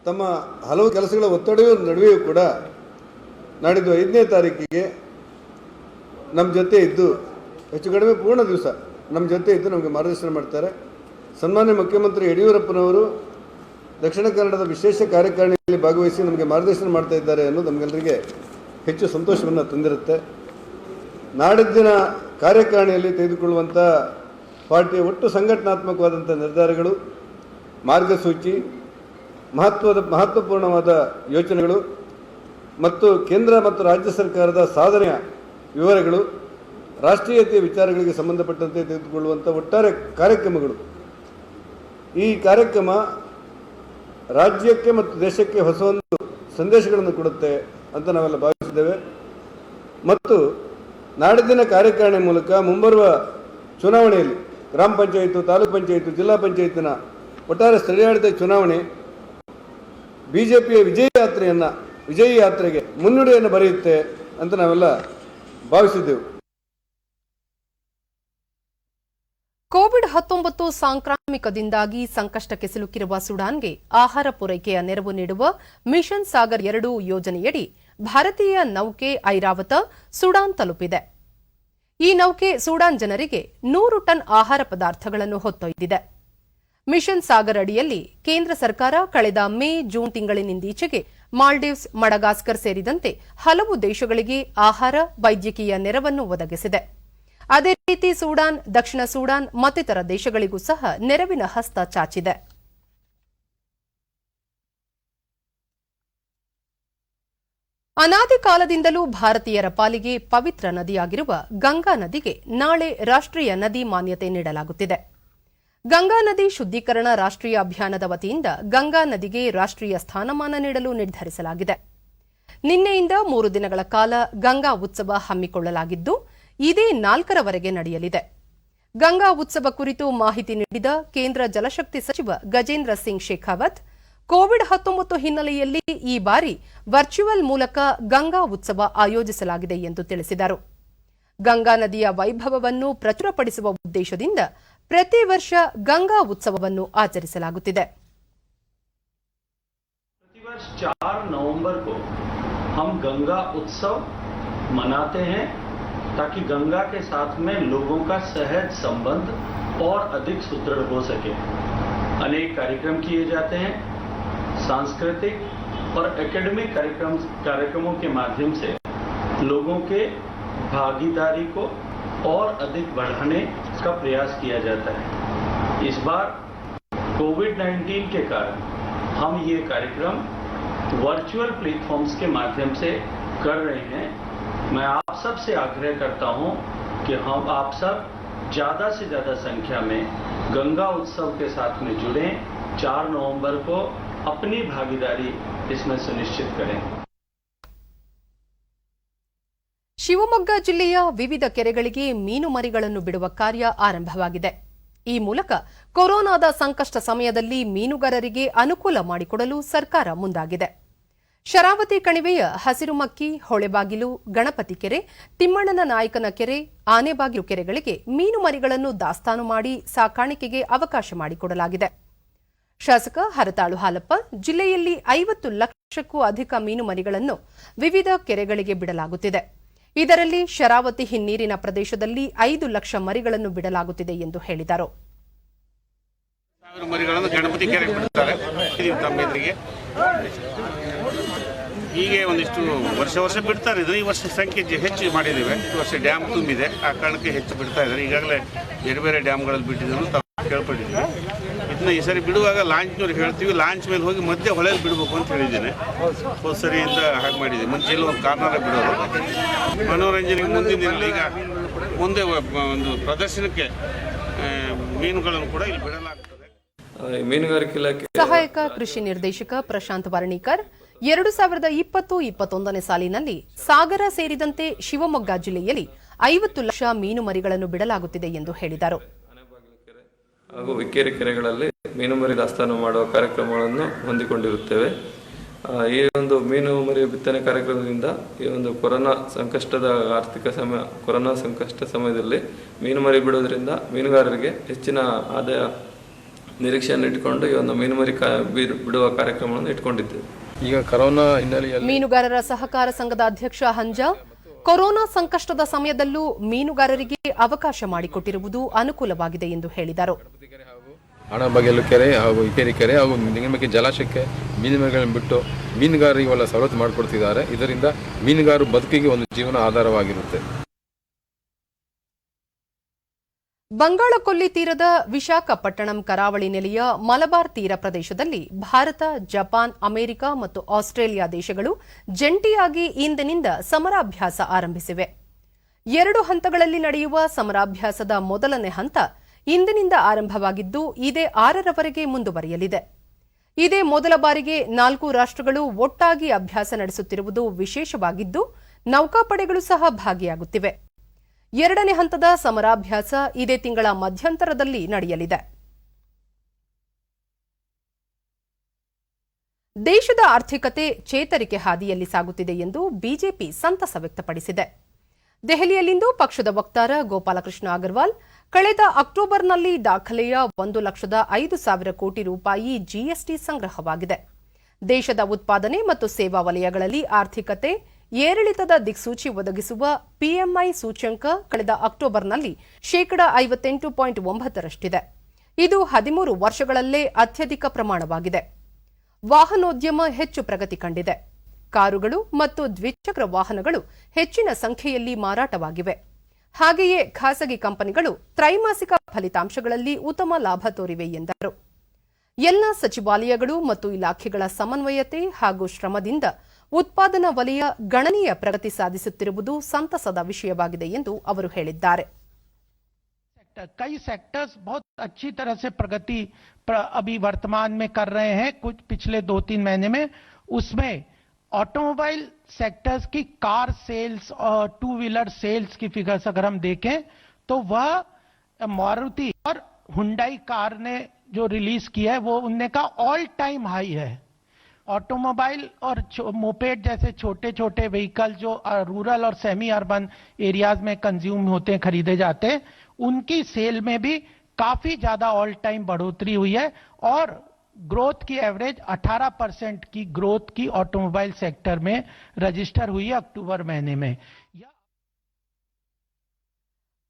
ತಮ್ಮ ಹಲವು ಕೆಲಸಗಳ ಒತ್ತಡದ ನಡುವೆಯೂ ಕೂಡ ನಾಡಿದ್ದು 5ನೇ ತಾರೀಕಿಗೆ ನಮ್ಮ ಜೊತೆ ಇದ್ದು ಹೆಚ್ಚು ಕಡಿಮೆ ಪೂರ್ಣ ದಿವಸ ನಮ್ಮ ಜೊತೆ ಇದ್ದು ನಮಗೆ ಮಾರ್ಗದರ್ಶನ ಮಾಡ್ತಾರೆ. ಸನ್ಮಾನ್ಯ ಮುಖ್ಯಮಂತ್ರಿ ಯಡಿಯೂರಪ್ಪನವರು ದಕ್ಷಿಣ ಕನ್ನಡದ ವಿಶೇಷ ಕಾರ್ಯಕಾರಿಣಿಯಲ್ಲಿ ಭಾಗವಹಿಸಿ ನಮಗೆ ಮಾರ್ಗದರ್ಶನ ಮಾಡ್ತಾ ಇದ್ದಾರೆ ಅನ್ನೋದು ನಮಗೆಲ್ಲರಿಗೆ ಹೆಚ್ಚು ಸಂತೋಷವನ್ನು ತಂದಿರುತ್ತೆ. ನಾಡಿದ್ದಿನ ಕಾರ್ಯಕಾರಿಣಿಯಲ್ಲಿ ತೆಗೆದುಕೊಳ್ಳುವಂಥ ಪಾರ್ಟಿಯ ಒಟ್ಟು ಸಂಘಟನಾತ್ಮಕವಾದಂಥ ನಿರ್ಧಾರಗಳು, ಮಾರ್ಗಸೂಚಿ, ಮಹತ್ವಪೂರ್ಣವಾದ ಯೋಚನೆಗಳು ಮತ್ತು ಕೇಂದ್ರ ಮತ್ತು ರಾಜ್ಯ ಸರ್ಕಾರದ ಸಾಧನೆಯ ವಿವರಗಳು, ರಾಷ್ಟ್ರೀಯತೆಯ ವಿಚಾರಗಳಿಗೆ ಸಂಬಂಧಪಟ್ಟಂತೆ ತೆಗೆದುಕೊಳ್ಳುವಂಥ ಒಟ್ಟಾರೆ ಕಾರ್ಯಕ್ರಮಗಳು. ಈ ಕಾರ್ಯಕ್ರಮ ರಾಜ್ಯಕ್ಕೆ ಮತ್ತು ದೇಶಕ್ಕೆ ಹೊಸ ಒಂದು ಸಂದೇಶಗಳನ್ನು ಕೊಡುತ್ತೆ ಅಂತ ನಾವೆಲ್ಲ ಭಾವಿಸಿದ್ದೇವೆ. ಮತ್ತು ನಾಡಿದ್ದಿನ ಕಾರ್ಯಕಾರಿಣಿ ಮೂಲಕ ಮುಂಬರುವ ಚುನಾವಣೆಯಲ್ಲಿ ಗ್ರಾಮ ಪಂಚಾಯಿತು, ತಾಲೂಕು ಪಂಚಾಯಿತು, ಜಿಲ್ಲಾ ಪಂಚಾಯತಿನ ಒಟ್ಟಾರೆ ಸ್ಥಳೀಯಾಡಳಿತ ಚುನಾವಣೆ ಬಿಜೆಪಿಯ ವಿಜಯಿ ಯಾತ್ರೆಗೆ ಮುನ್ನುಡಿಯನ್ನು ಬರೆಯುತ್ತೆ ಅಂತ ನಾವೆಲ್ಲ ಭಾವಿಸಿದ್ದೆವು. ಕೋವಿಡ್-19 ಸಾಂಕ್ರಾಮಿಕದಿಂದಾಗಿ ಸಂಕಷ್ಟಕ್ಕೆ ಸಿಲುಕಿರುವ ಸುಡಾನ್ಗೆ ಆಹಾರ ಪೂರೈಕೆಯ ನೆರವು ನೀಡುವ ಮಿಷನ್ ಸಾಗರ್ 2 ಯೋಜನೆಯಡಿ ಭಾರತೀಯ ನೌಕೆ ಐರಾವತ ಸುಡಾನ್ ತಲುಪಿದೆ. ಈ ನೌಕೆ ಸುಡಾನ್ ಜನರಿಗೆ 100 ಟನ್ ಆಹಾರ ಪದಾರ್ಥಗಳನ್ನು ಹೊತ್ತೊಯ್ದಿದೆ. ಮಿಷನ್ ಸಾಗರ್ ಅಡಿಯಲ್ಲಿ ಕೇಂದ್ರ ಸರ್ಕಾರ ಕಳೆದ ಮೇ ಜೂನ್ ತಿಂಗಳಿನಿಂದೀಚೆಗೆ ಮಾಲ್ಡೀವ್ಸ್, ಮಡಗಾಸ್ಕರ್ ಸೇರಿದಂತೆ ಹಲವು ದೇಶಗಳಿಗೆ ಆಹಾರ, ವೈದ್ಯಕೀಯ ನೆರವನ್ನು ಒದಗಿಸಿದೆ. ಅದೇ ರೀತಿ ಸುಡಾನ್, ದಕ್ಷಿಣ ಸುಡಾನ್ ಮತ್ತಿತರ ದೇಶಗಳಿಗೂ ಸಹ ನೆರವಿನ ಹಸ್ತ ಚಾಚಿದೆ. ಅನಾದಿ ಕಾಲದಿಂದಲೂ ಭಾರತೀಯರ ಪಾಲಿಗೆ ಪವಿತ್ರ ನದಿಯಾಗಿರುವ ಗಂಗಾ ನದಿಗೆ ನಾಳೆ ರಾಷ್ಟ್ರೀಯ ನದಿ ಮಾನ್ಯತೆ ನೀಡಲಾಗುತ್ತಿದೆ. ಗಂಗಾ ನದಿ ಶುದ್ದೀಕರಣ ರಾಷ್ಟ್ರೀಯ ಅಭಿಯಾನದ ವತಿಯಿಂದ ಗಂಗಾ ನದಿಗೆ ರಾಷ್ಟ್ರೀಯ ಸ್ಥಾನಮಾನ ನೀಡಲು ನಿರ್ಧರಿಸಲಾಗಿದೆ. ನಿನ್ನೆಯಿಂದ 3 ದಿನಗಳ ಕಾಲ ಗಂಗಾ ಉತ್ಸವ ಹಮ್ಮಿಕೊಳ್ಳಲಾಗಿದ್ದು ಇದೇ 4ರವರೆಗೆ ನಡೆಯಲಿದೆ. ಗಂಗಾ ಉತ್ಸವ ಕುರಿತು ಮಾಹಿತಿ ನೀಡಿದ ಕೇಂದ್ರ ಜಲಶಕ್ತಿ ಸಚಿವ ಗಜೇಂದ್ರ ಸಿಂಗ್ ಶೇಖಾವತ್, ಕೋವಿಡ್-19 ಹಿನ್ನೆಲೆಯಲ್ಲಿ ಈ ಬಾರಿ ವರ್ಚುವಲ್ ಮೂಲಕ ಗಂಗಾ ಉತ್ಸವ ಆಯೋಜಿಸಲಾಗಿದೆ ಎಂದು ತಿಳಿಸಿದರು. ಗಂಗಾ ನದಿಯ ವೈಭವವನ್ನು ಪ್ರಚುರಪಡಿಸುವ ಉದ್ದೇಶದಿಂದ ಪ್ರತಿ ವರ್ಷ ಗಂಗಾ ಉತ್ಸವವನ್ನು ಆಚರಿಸಲಾಗುತ್ತಿದೆ. प्रतिवर्ष 4 नवंबर को हम गंगा उत्सव मनाते हैं ताकि गंगा के साथ में लोगों का सहज संबंध और अधिक सुदृढ़ हो सके. अनेक कार्यक्रम किए जाते हैं. सांस्कृतिक और एकेडमिक कार्यक्रमों के माध्यम से लोगों के भागीदारी को और अधिक बढ़ाने का प्रयास किया जाता है. इस बार कोविड-19 के कारण हम ये कार्यक्रम वर्चुअल प्लेटफॉर्म्स के माध्यम से कर रहे हैं. मैं आप सब से आग्रह करता हूं कि हम आप सब ज़्यादा से ज़्यादा संख्या में गंगा उत्सव के साथ में जुड़ें. 4 नवंबर को अपनी भागीदारी इसमें सुनिश्चित करें. ಶಿವಮೊಗ್ಗ ಜಿಲ್ಲೆಯ ವಿವಿಧ ಕೆರೆಗಳಿಗೆ ಮೀನು ಮರಿಗಳನ್ನು ಬಿಡುವ ಕಾರ್ಯ ಆರಂಭವಾಗಿದೆ. ಈ ಮೂಲಕ ಕೊರೋನಾದ ಸಂಕಷ್ಟ ಸಮಯದಲ್ಲಿ ಮೀನುಗಾರರಿಗೆ ಅನುಕೂಲ ಮಾಡಿಕೊಡಲು ಸರ್ಕಾರ ಮುಂದಾಗಿದೆ. ಶರಾವತಿ ಕಣಿವೆಯ ಹಸಿರುಮಕ್ಕಿ, ಹೊಳೆಬಾಗಿಲು, ಗಣಪತಿ ಕೆರೆ, ತಿಮ್ಮಣ್ಣನ ನಾಯಕನ ಕೆರೆ, ಆನೆಬಾಗಿಲು ಕೆರೆಗಳಿಗೆ ಮೀನು ಮರಿಗಳನ್ನು ದಾಸ್ತಾನು ಮಾಡಿ ಸಾಕಾಣಿಕೆಗೆ ಅವಕಾಶ ಮಾಡಿಕೊಡಲಾಗಿದೆ. ಶಾಸಕ ಹರತಾಳು ಹಾಲಪ್ಪ, ಜಿಲ್ಲೆಯಲ್ಲಿ 50 ಲಕ್ಷಕ್ಕೂ ಅಧಿಕ ಮೀನು ಮರಿಗಳನ್ನು ವಿವಿಧ ಕೆರೆಗಳಿಗೆ ಬಿಡಲಾಗುತ್ತಿದೆ. ಇದರಲ್ಲಿ ಶರಾವತಿ ಹಿನ್ನೀರಿನ ಪ್ರದೇಶದಲ್ಲಿ 5 ಲಕ್ಷ ಮರಿಗಳನ್ನು ಬಿಡಲಾಗುತ್ತಿದೆ ಎಂದು ಹೇಳಿದರು. ಮರಿಗಳನ್ನು ಗಣಪತಿ ಕೆರೆಗೆ ಬಿಡುತ್ತಾರೆ. ತಮ್ಮೆದುರಿಗೆ ಹೀಗೆ ಒಂದಿಷ್ಟು ವರ್ಷ ಬಿಡ್ತಾರೆ. ಈ ವರ್ಷ ಸಂಖ್ಯೆ ಹೆಚ್ಚು ಮಾಡಿದ್ದೇವೆ. ಈ ವರ್ಷ ಡ್ಯಾಮ್ ತುಂಬಿದೆ, ಆ ಕಾರಣಕ್ಕೆ ಹೆಚ್ಚು ಬಿಡ್ತಾ ಇದ್ದಾರೆ. ಈಗಾಗಲೇ ಬೇರೆ ಬೇರೆ ಡ್ಯಾಮ್ಗಳಲ್ಲಿ ಬಿಟ್ಟಿದ್ದನ್ನು ಕೇಳ್ಪಟ್ಟಿದ್ದೀವಿ. ಇದನ್ನ ಈ ಸರಿ ಬಿಡುವಾಗ ಲಾಂಚ್ನವ್ರಿಗೆ ಹೇಳ್ತೀವಿ, ಲಾಂಚ್ ಮೇಲೆ ಹೋಗಿ ಮಧ್ಯೆ ಹೊಳೆಯಲ್ಲಿ ಬಿಡಬೇಕು ಅಂತ ಹೇಳಿದ್ದೇನೆ. ಹೋದ ಸರಿಯಿಂದ ಹಾಗೆ ಮಾಡಿದ್ದೀವಿ. ಮುಂಚೆ ಎಲ್ಲ ಒಂದು ಕಾರ್ನರೇ ಬಿಡೋದು. ಮನೋರಂಜನೆಗೆ ಮುಂದಿನ ದಿನದಲ್ಲಿ ಈಗ ಮುಂದೆ ಒಂದು ಪ್ರದರ್ಶನಕ್ಕೆ ಮೀನುಗಳನ್ನು ಕೂಡ ಇಲ್ಲಿ ಬಿಡಲಾಗ್ತದೆ. ಮೀನುಗಾರಿಕೆ ಇಲಾಖೆ ಸಹಾಯಕ ಕೃಷಿ ನಿರ್ದೇಶಕ ಪ್ರಶಾಂತ್ ವರ್ಣಿಕರ್ 2020-21ನೇ ಸಾಲಿನಲ್ಲಿ ಸಾಗರ ಸೇರಿದಂತೆ ಶಿವಮೊಗ್ಗ ಜಿಲ್ಲೆಯಲ್ಲಿ 50 ಲಕ್ಷ ಮೀನು ಮರಿಗಳನ್ನು ಬಿಡಲಾಗುತ್ತಿದೆ ಎಂದು ಹೇಳಿದರು. ಹಾಗೂ ಇಕ್ಕೇರಿ ಕೆರೆಗಳಲ್ಲಿ ಮೀನು ಮರಿ ದಾಸ್ತಾನು ಮಾಡುವ ಕಾರ್ಯಕ್ರಮಗಳನ್ನು ಹೊಂದಿಕೊಂಡಿರುತ್ತೇವೆ. ಈ ಒಂದು ಮೀನು ಮರಿ ಬಿತ್ತನೆ ಕಾರ್ಯಕ್ರಮದಿಂದ ಈ ಒಂದು ಕೊರೋನಾ ಸಂಕಷ್ಟ ಸಮಯದಲ್ಲಿ ಮೀನು ಮರಿ ಬಿಡೋದ್ರಿಂದ ಮೀನುಗಾರರಿಗೆ ಹೆಚ್ಚಿನ ಆದಾಯ ನಿರೀಕ್ಷೆಯನ್ನು ಇಟ್ಟುಕೊಂಡು ಈ ಒಂದು ಮೀನು ಮರಿ ಬಿಡುವ ಕಾರ್ಯಕ್ರಮವನ್ನು ಇಟ್ಕೊಂಡಿದ್ದೇವೆ. ಈಗ ಕೊರೋನಾ ಹಿನ್ನೆಲೆಯಲ್ಲಿ ಮೀನುಗಾರರ ಸಹಕಾರ ಸಂಘದ ಅಧ್ಯಕ್ಷ ಹಂಜಾ, ಕೊರೋನಾ ಸಂಕಷ್ಟದ ಸಮಯದಲ್ಲೂ ಮೀನುಗಾರರಿಗೆ ಅವಕಾಶ ಮಾಡಿಕೊಟ್ಟಿರುವುದು ಅನುಕೂಲವಾಗಿದೆ ಎಂದು ಹೇಳಿದರು. ಆನೆಬಾಗಿಲು ಕೆರೆ ಹಾಗೂ ಇಕ್ಕೇರಿ ಕೆರೆ ಹಾಗೂ ಲಿಂಗನಮಕ್ಕಿ ಜಲಾಶಯಕ್ಕೆ ಮೀನುಗಳನ್ನು ಬಿಟ್ಟು ಮೀನುಗಾರರಿಗೆ ಒಳ್ಳೆ ಸವಲತ್ತು ಮಾಡಿಕೊಡ್ತಿದ್ದಾರೆ. ಇದರಿಂದ ಮೀನುಗಾರರು ಬದುಕಿಗೆ ಒಂದು ಜೀವನ ಆಧಾರವಾಗಿರುತ್ತೆ. ಬಂಗಾಳಕೊಲ್ಲಿ ತೀರದ ವಿಶಾಖಪಟ್ಟಣಂ ಕರಾವಳಿ ನೆಲೆಯ ಮಲಬಾರ್ ತೀರ ಪ್ರದೇಶದಲ್ಲಿ ಭಾರತ, ಜಪಾನ್, ಅಮೆರಿಕ ಮತ್ತು ಆಸ್ಟ್ರೇಲಿಯಾ ದೇಶಗಳು ಜಂಟಿಯಾಗಿ ಇಂದಿನಿಂದ ಸಮರಾಭ್ಯಾಸ ಆರಂಭಿಸಿವೆ. 2 ಹಂತಗಳಲ್ಲಿ ನಡೆಯುವ ಸಮರಾಭ್ಯಾಸದ ಮೊದಲನೇ ಹಂತ ಇಂದಿನಿಂದ ಆರಂಭವಾಗಿದ್ದು ಇದೇ 6ರವರೆಗೆ ಮುಂದುವರಿಯಲಿದೆ. ಇದೇ ಮೊದಲ ಬಾರಿಗೆ 4 ರಾಷ್ಟ್ರಗಳು ಒಟ್ಟಾಗಿ ಅಭ್ಯಾಸ ನಡೆಸುತ್ತಿರುವುದು ವಿಶೇಷವಾಗಿದ್ದು ನೌಕಾಪಡೆಗಳು ಸಹ ಭಾಗಿಯಾಗುತ್ತಿವೆ. 2ನೇ ಹಂತದ ಸಮರಾಭ್ಯಾಸ ಇದೇ ತಿಂಗಳ ಮಧ್ಯಂತರದಲ್ಲಿ ನಡೆಯಲಿದೆ. ದೇಶದ ಆರ್ಥಿಕತೆ ಚೇತರಿಕೆ ಹಾದಿಯಲ್ಲಿ ಸಾಗುತ್ತಿದೆ ಎಂದು ಬಿಜೆಪಿ ಸಂತಸ ವ್ಯಕ್ತಪಡಿಸಿದೆ. ದೆಹಲಿಯಲ್ಲಿಂದು ಪಕ್ಷದ ವಕ್ತಾರ ಗೋಪಾಲಕೃಷ್ಣ ಅಗರ್ವಾಲ್, ಕಳೆದ ಅಕ್ಟೋಬರ್ನಲ್ಲಿ ದಾಖಲೆಯ 1,05,000 ಕೋಟಿ ರೂಪಾಯಿ ಜಿಎಸ್ಟಿ ಸಂಗ್ರಹವಾಗಿದೆ. ದೇಶದ ಉತ್ಪಾದನೆ ಮತ್ತು ಸೇವಾ ವಲಯಗಳಲ್ಲಿ ಆರ್ಥಿಕತೆ ಏರಿಳಿತದ ದಿಕ್ಸೂಚಿ ಒದಗಿಸುವ ಪಿಎಂಐ ಸೂಚ್ಯಂಕ ಕಳೆದ ಅಕ್ಟೋಬರ್ನಲ್ಲಿ 58.9ರಷ್ಟಿದೆ. ಇದು 13 ವರ್ಷಗಳಲ್ಲೇ ಅತ್ಯಧಿಕ ಪ್ರಮಾಣವಾಗಿದೆ. ವಾಹನೋದ್ಯಮ ಹೆಚ್ಚು ಪ್ರಗತಿ ಕಂಡಿದೆ. ಕಾರುಗಳು ಮತ್ತು ದ್ವಿಚಕ್ರ ವಾಹನಗಳು ಹೆಚ್ಚಿನ ಸಂಖ್ಯೆಯಲ್ಲಿ ಮಾರಾಟವಾಗಿವೆ. ಹಾಗೆಯೇ ಖಾಸಗಿ ಕಂಪನಿಗಳು ತ್ರೈಮಾಸಿಕ ಫಲಿತಾಂಶಗಳಲ್ಲಿ ಉತ್ತಮ ಲಾಭ ತೋರಿವೆ ಎಂದರು. ಎಲ್ಲ ಸಚಿವಾಲಯಗಳು ಮತ್ತು ಇಲಾಖೆಗಳ ಸಮನ್ವಯತೆ ಹಾಗೂ ಶ್ರಮದಿಂದ ಉತ್ಪಾದನಾ ವಲಯ ಗಣನೀಯ ಪ್ರಗತಿ ಸಾಧಿಸುತ್ತಿರುವುದು ಸಂತಸದ ವಿಷಯವಾಗಿದೆ ಎಂದು ಅವರು ಹೇಳಿದ್ದಾರೆ. कई सेक्टर्स बहुत अच्छी तरह से प्रगति अभी वर्तमान में कर रहे हैं. कुछ पिछले 2-3 महीने में उसमें ऑटोमोबाइल सेक्टर्स की कार सेल्स और 2 व्हीलर सेल्स की फिगर्स अगर हम देखें तो वह मारुति और हुंडई कार ने जो रिलीज किया है वो उनने कहा ऑल टाइम हाई है। ऑटोमोबाइल और मोपेड जैसे छोटे छोटे व्हीकल जो रूरल और सेमी अर्बन एरियाज में कंज्यूम होते हैं, खरीदे जाते हैं, उनकी सेल में भी काफी ज्यादा ऑल टाइम बढ़ोतरी हुई है और ग्रोथ की एवरेज 18% की ग्रोथ की ऑटोमोबाइल सेक्टर में रजिस्टर हुई है अक्टूबर महीने में।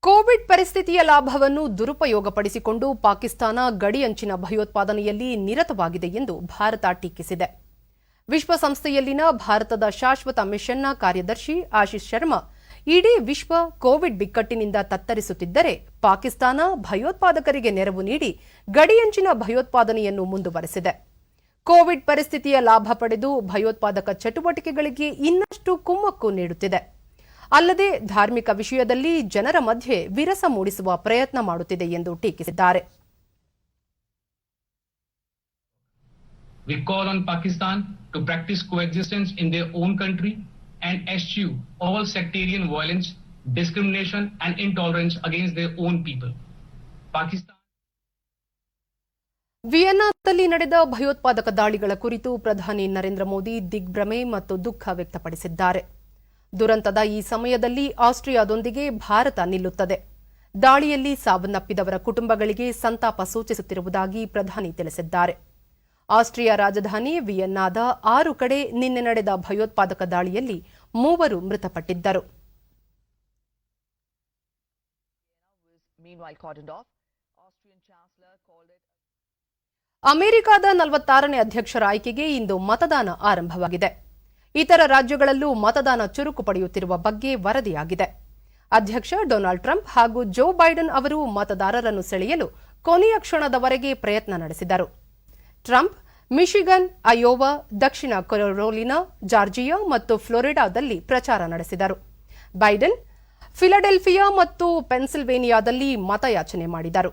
ಕೋವಿಡ್ ಪರಿಸ್ಥಿತಿಯ ಲಾಭವನ್ನು ದುರುಪಯೋಗಪಡಿಸಿಕೊಂಡು ಪಾಕಿಸ್ತಾನ ಗಡಿಯಂಚಿನ ಭಯೋತ್ಪಾದನೆಯಲ್ಲಿ ನಿರತವಾಗಿದೆ ಎಂದು ಭಾರತ ಟೀಕಿಸಿದೆ. ವಿಶ್ವಸಂಸ್ಥೆಯಲ್ಲಿನ ಭಾರತದ ಶಾಶ್ವತ ಮಿಷನ್ನ ಕಾರ್ಯದರ್ಶಿ ಆಶೀಶ್ ಶರ್ಮಾ ಇಡೀ ವಿಶ್ವ ಕೋವಿಡ್ ಬಿಕ್ಕಟ್ಟಿನಿಂದ ತತ್ತರಿಸುತ್ತಿದ್ದರೆ ಪಾಕಿಸ್ತಾನ ಭಯೋತ್ಪಾದಕರಿಗೆ ನೆರವು ನೀಡಿ ಗಡಿಯಂಚಿನ ಭಯೋತ್ಪಾದನೆಯನ್ನು ಮುಂದುವರೆಸಿದೆ. ಕೋವಿಡ್ ಪರಿಸ್ಥಿತಿಯ ಲಾಭ ಪಡೆದು ಭಯೋತ್ಪಾದಕ ಚಟುವಟಿಕೆಗಳಿಗೆ ಇನ್ನಷ್ಟು ಕುಮ್ಮಕ್ಕು ನೀಡುತ್ತಿದೆ. ಅಲ್ಲದೆ ಧಾರ್ಮಿಕ ವಿಷಯದಲ್ಲಿ ಜನರ ಮಧ್ಯೆ ವಿರಸ ಮೂಡಿಸುವ ಪ್ರಯತ್ನ ಮಾಡುತ್ತಿದೆ ಎಂದು ಟೀಕಿಸಿದ್ದಾರೆ. We call on Pakistan to practice coexistence in their own country and eschew all sectarian violence, discrimination and intolerance against their own people. Pakistan ವಿಯೆನ್ನಾದಲ್ಲಿ ನಡೆದ ಭಯೋತ್ಪಾದಕ ದಾಳಿಗಳ ಕುರಿತು ಪ್ರಧಾನಿ ನರೇಂದ್ರ ಮೋದಿ ದಿಗ್ಭ್ರಮೆ ಮತ್ತು ದುಃಖ ವ್ಯಕ್ತಪಡಿಸಿದ್ದಾರೆ. ದುರಂತದ ಈ ಸಮಯದಲ್ಲಿ ಆಸ್ಟ್ರಿಯಾದೊಂದಿಗೆ ಭಾರತ ನಿಲ್ಲುತ್ತದೆ. ದಾಳಿಯಲ್ಲಿ ಸಾವನ್ನಪ್ಪಿದವರ ಕುಟುಂಬಗಳಿಗೆ ಸಂತಾಪ ಸೂಚಿಸುತ್ತಿರುವುದಾಗಿ ಪ್ರಧಾನಿ ತಿಳಿಸಿದ್ದಾರೆ. ಆಸ್ಟ್ರಿಯಾ ರಾಜಧಾನಿ ವಿಯೆನ್ನಾದ 6 ಕಡೆ ನಿನ್ನೆ ನಡೆದ ಭಯೋತ್ಪಾದಕ ದಾಳಿಯಲ್ಲಿ 3 ಮೃತಪಟ್ಟಿದ್ದರು. ಅಮೆರಿಕದ 46ನೇ ಅಧ್ಯಕ್ಷರ ಆಯ್ಕೆಗೆ ಇಂದು ಮತದಾನ ಆರಂಭವಾಗಿದೆ. ಇತರ ರಾಜ್ಯಗಳಲ್ಲೂ ಮತದಾನ ಚುರುಕು ಪಡೆಯುತ್ತಿರುವ ಬಗ್ಗೆ ವರದಿಯಾಗಿದೆ. ಅಧ್ಯಕ್ಷ ಡೊನಾಲ್ಡ್ ಟ್ರಂಪ್ ಹಾಗೂ ಜೋ ಬೈಡನ್ ಅವರು ಮತದಾರರನ್ನು ಸೆಳೆಯಲು ಕೊನೆಯ ಕ್ಷಣದವರೆಗೆ ಪ್ರಯತ್ನ ನಡೆಸಿದರು. ಟ್ರಂಪ್ ಮಿಶಿಗನ್, ಅಯೋವಾ, ದಕ್ಷಿಣ ಕೆರೊಲಿನಾ, ಜಾರ್ಜಿಯಾ ಮತ್ತು ಫ್ಲೋರಿಡಾದಲ್ಲಿ ಪ್ರಚಾರ ನಡೆಸಿದರು. ಬೈಡನ್ ಫಿಲಡೆಲ್ಫಿಯಾ ಮತ್ತು ಪೆನ್ಸಿಲ್ವೇನಿಯಾದಲ್ಲಿ ಮತಯಾಚನೆ ಮಾಡಿದರು.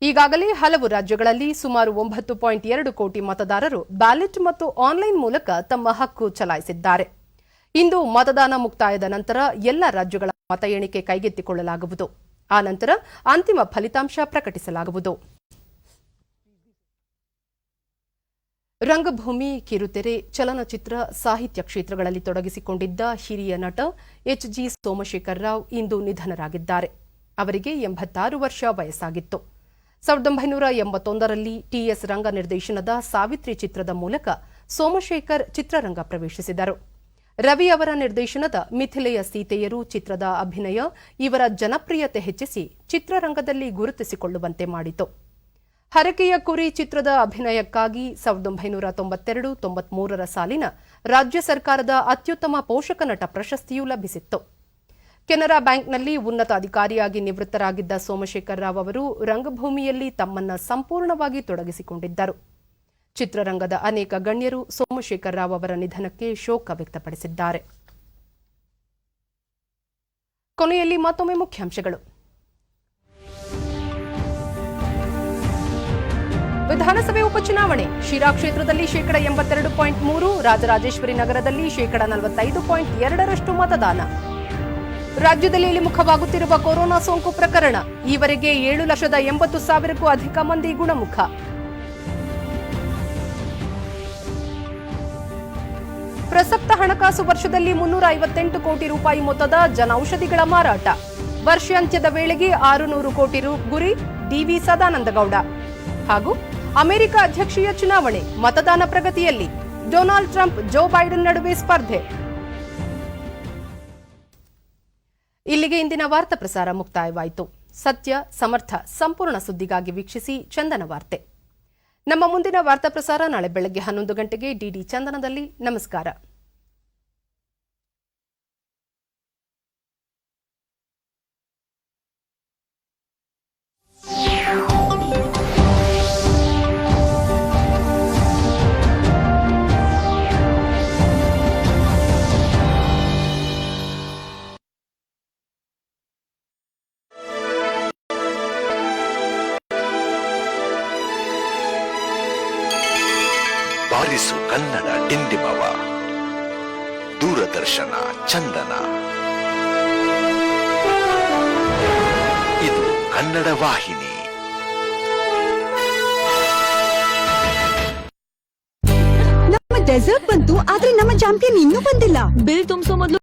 ಈಗಾಗಲೇ ಹಲವು ರಾಜ್ಯಗಳಲ್ಲಿ ಸುಮಾರು 9.2 ಕೋಟಿ ಮತದಾರರು ಬ್ಯಾಲೆಟ್ ಮತ್ತು ಆನ್ಲೈನ್ ಮೂಲಕ ತಮ್ಮ ಹಕ್ಕು ಚಲಾಯಿಸಿದ್ದಾರೆ. ಇಂದು ಮತದಾನ ಮುಕ್ತಾಯದ ನಂತರ ಎಲ್ಲ ರಾಜ್ಯಗಳ ಮತ ಎಣಿಕೆ ಕೈಗೆತ್ತಿಕೊಳ್ಳಲಾಗುವುದು. ಆ ನಂತರ ಅಂತಿಮ ಫಲಿತಾಂಶ ಪ್ರಕಟಿಸಲಾಗುವುದು. ರಂಗಭೂಮಿ, ಕಿರುತೆರೆ, ಚಲನಚಿತ್ರ, ಸಾಹಿತ್ಯ ಕ್ಷೇತ್ರಗಳಲ್ಲಿ ತೊಡಗಿಸಿಕೊಂಡಿದ್ದ ಹಿರಿಯ ನಟ ಎಚ್.ಜಿ. ಸೋಮಶೇಖರ್ ರಾವ್ ಇಂದು ನಿಧನರಾಗಿದ್ದಾರೆ. ಅವರಿಗೆ 86 ವರ್ಷ ವಯಸ್ಸಾಗಿತ್ತು. 1981ರಲ್ಲಿ ಟಿಎಸ್ ರಂಗ ನಿರ್ದೇಶನದ ಸಾವಿತ್ರಿ ಚಿತ್ರದ ಮೂಲಕ ಸೋಮಶೇಖರ್ ಚಿತ್ರರಂಗ ಪ್ರವೇಶಿಸಿದರು. ರವಿ ಅವರ ನಿರ್ದೇಶನದ ಮಿಥಿಲೆಯ ಸೀತೆಯರು ಚಿತ್ರದ ಅಭಿನಯ ಇವರ ಜನಪ್ರಿಯತೆ ಹೆಚ್ಚಿಸಿ ಚಿತ್ರರಂಗದಲ್ಲಿ ಗುರುತಿಸಿಕೊಳ್ಳುವಂತೆ ಮಾಡಿತು. ಹರಕೆಯ ಕುರಿ ಚಿತ್ರದ ಅಭಿನಯಕ್ಕಾಗಿ 1992-93ರ ಸಾಲಿನ ರಾಜ್ಯ ಸರ್ಕಾರದ ಅತ್ಯುತ್ತಮ ಪೋಷಕ ನಟ ಪ್ರಶಸ್ತಿಯೂ ಲಭಿಸಿತ್ತು. ಕೆನರಾ ಬ್ಯಾಂಕ್ನಲ್ಲಿ ಉನ್ನತ ಅಧಿಕಾರಿಯಾಗಿ ನಿವೃತ್ತರಾಗಿದ್ದ ಸೋಮಶೇಖರ್ ರಾವ್ ಅವರು ರಂಗಭೂಮಿಯಲ್ಲಿ ತಮ್ಮನ್ನ ಸಂಪೂರ್ಣವಾಗಿ ತೊಡಗಿಸಿಕೊಂಡಿದ್ದರು. ಚಿತ್ರರಂಗದ ಅನೇಕ ಗಣ್ಯರು ಸೋಮಶೇಖರ್ ರಾವ್ ಅವರ ನಿಧನಕ್ಕೆ ಶೋಕ ವ್ಯಕ್ತಪಡಿಸಿದ್ದಾರೆ. ಕೊನೆಯಲ್ಲಿ ಮತ್ತೊಮ್ಮೆ ಮುಖ್ಯಾಂಶಗಳು. ವಿಧಾನಸಭೆ ಉಪಚುನಾವಣೆ ಶಿರಾ ಕ್ಷೇತ್ರದಲ್ಲಿ 82.3%, ರಾಜರಾಜೇಶ್ವರಿ ನಗರದಲ್ಲಿ 45.2% ಮತದಾನ. ರಾಜ್ಯದಲ್ಲಿ ಇಳಿಮುಖವಾಗುತ್ತಿರುವ ಕೊರೋನಾ ಸೋಂಕು ಪ್ರಕರಣ, ಈವರೆಗೆ 7,80,000ಕ್ಕೂ ಅಧಿಕ ಮಂದಿ ಗುಣಮುಖ. ಪ್ರಸಕ್ತ ಹಣಕಾಸು ವರ್ಷದಲ್ಲಿ 358 ಕೋಟಿ ರೂಪಾಯಿ ಮೊತ್ತದ ಜನೌಷಧಿಗಳ ಮಾರಾಟ, ವರ್ಷಾಂತ್ಯದ ವೇಳೆಗೆ 600 ಕೋಟಿ ಗುರಿ, ಡಿವಿ ಸದಾನಂದಗೌಡ. ಹಾಗೂ ಅಮೆರಿಕ ಅಧ್ಯಕ್ಷೀಯ ಚುನಾವಣೆ ಮತದಾನ ಪ್ರಗತಿಯಲ್ಲಿ ಡೊನಾಲ್ಡ್ ಟ್ರಂಪ್, ಜೋ ಬೈಡನ್ ನಡುವೆ ಸ್ಪರ್ಧೆ. ಇಲ್ಲಿಗೆ ಇಂದಿನ ವಾರ್ತಾ ಪ್ರಸಾರ ಮುಕ್ತಾಯವಾಯಿತು. ಸತ್ಯ, ಸಮರ್ಥ, ಸಂಪೂರ್ಣ ಸುದ್ದಿಗಾಗಿ ವೀಕ್ಷಿಸಿ ಚಂದನ ವಾರ್ತೆ. ನಮ್ಮ ಮುಂದಿನ ವಾರ್ತಾ ಪ್ರಸಾರ ನಾಳೆ ಬೆಳಗ್ಗೆ 11 ಗಂಟೆಗೆ ಡಿಡಿ ಚಂದನದಲ್ಲಿ. ನಮಸ್ಕಾರ. ಬಾರಿಸು ಕನ್ನಡ ಡಿಂಡಿಮವ, ದೂರದರ್ಶನ ಚಂದನ. ಇದು ಕನ್ನಡ ವಾಹಿನಿ. ಡೆಸರ್ಟ್ ಬಂತು ಆದ್ರೆ ನಮ್ಮ ಚಾಂಪಿಯನ್ ಇನ್ನೂ ಬಂದಿಲ್ಲ. ಬಿಲ್ ತುಂಬಿಸೋ ಮೊದಲು